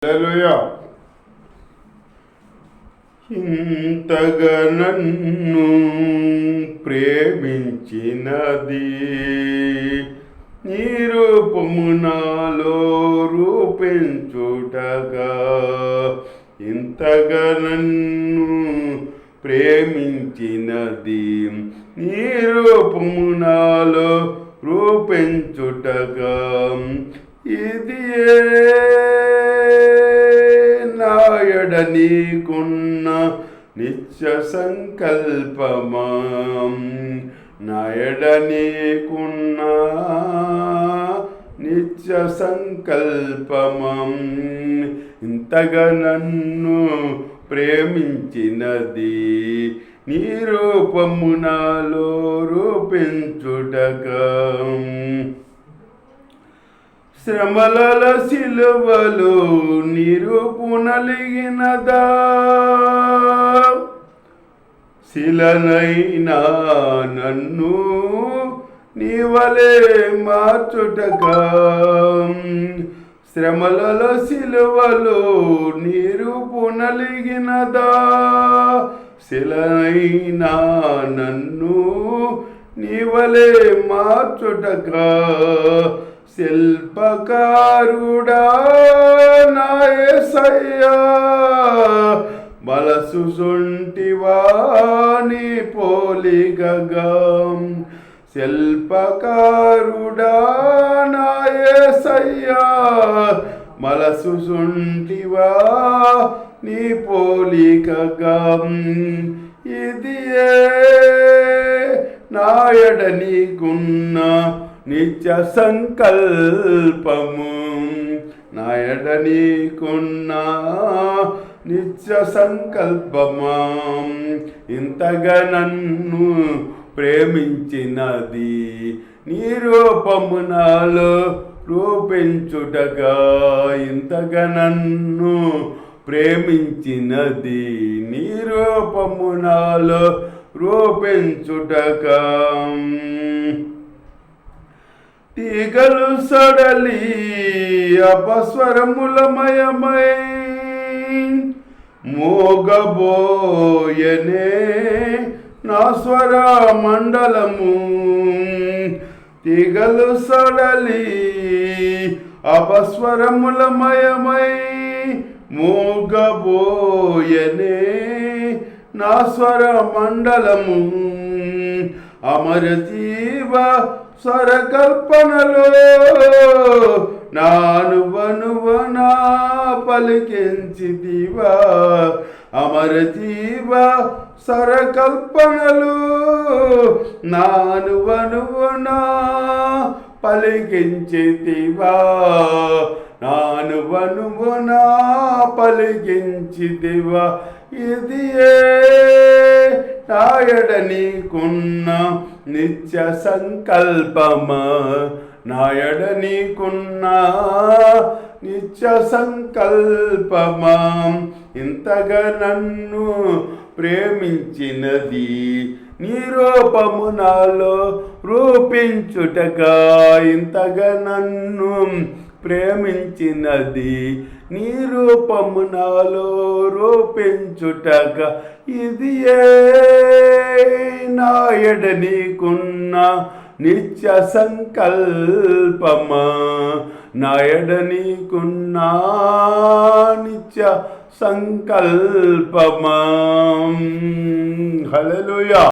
హల్లెలూయా. ఇంతగా నన్ను ప్రేమించినది నీ రూపము నాలో రూపించుటగా. ఇంతగా నన్ను ప్రేమించినది నీ రూపము నాలో రూపించుటగా. ఇది నాయడ నీకున్న నిత్య సంకల్పమా, నాయడ నీకున్న నిత్య సంకల్పమం. ఇంతగా నన్ను ప్రేమించినది నీ రూపము నాలో రూపించుటగా. శ్రమల సిలువలో నిరూపు నలిగినదా, శిలనైనా నన్ను నీవలే మార్చుటగా. శ్రమల సిలువలో నిరూపు నలిగినదా, శిలనైనా నన్ను నీవలే మార్చుటగా. శిల్పకారుడా నా యేసయ్యా, మనసు సొంటివా నీ పోలికగా. శిల్పకారుడా నా యేసయ్యా, మనసు సొంటివా నీ పోలికగా. ఇది నాయడ నీకున్న నిత్య సంకల్పము, నాయడ నీకున్న నిత్య సంకల్పమా. ఇంతగా నన్ను ప్రేమించినది నీ రూపము నాలో రూపించుటగా. ఇంతగా నన్ను ప్రేమించినది నీ రూపము నాలో రూపించుటగా. తీగలు సడలి అపస్వరములమయమై మోగబోయనే నా స్వర మండలము. తీగలు సడలి అపస్వరములమయమై మోగబోయనే నా స్వర మండలము. అమరజీవ స్వరకల్పనలో నానువనువనా పలికించిదివా. అమరజీవ స్వరకల్పనలో నానువనువనా పలికించిదివా. నానువనువనా పలికించిదివా. ఇది నాయడ నీకున్న నిత్య సంకల్పమా, నాయడ నీకున్న నిత్య సంకల్పమా. ఇంతగా నన్ను ప్రేమించినది నీ రూపము నాలో రూపించుటగా. ఇంతగా నన్ను ప్రేమించినది నీ రూపము నాలో రూపించుటగా. ఇది నాయడ నీకున్న నిత్య సంకల్పమా, నాయడ నీకున్న నిత్య సంకల్పమా. హల్లెలూయా.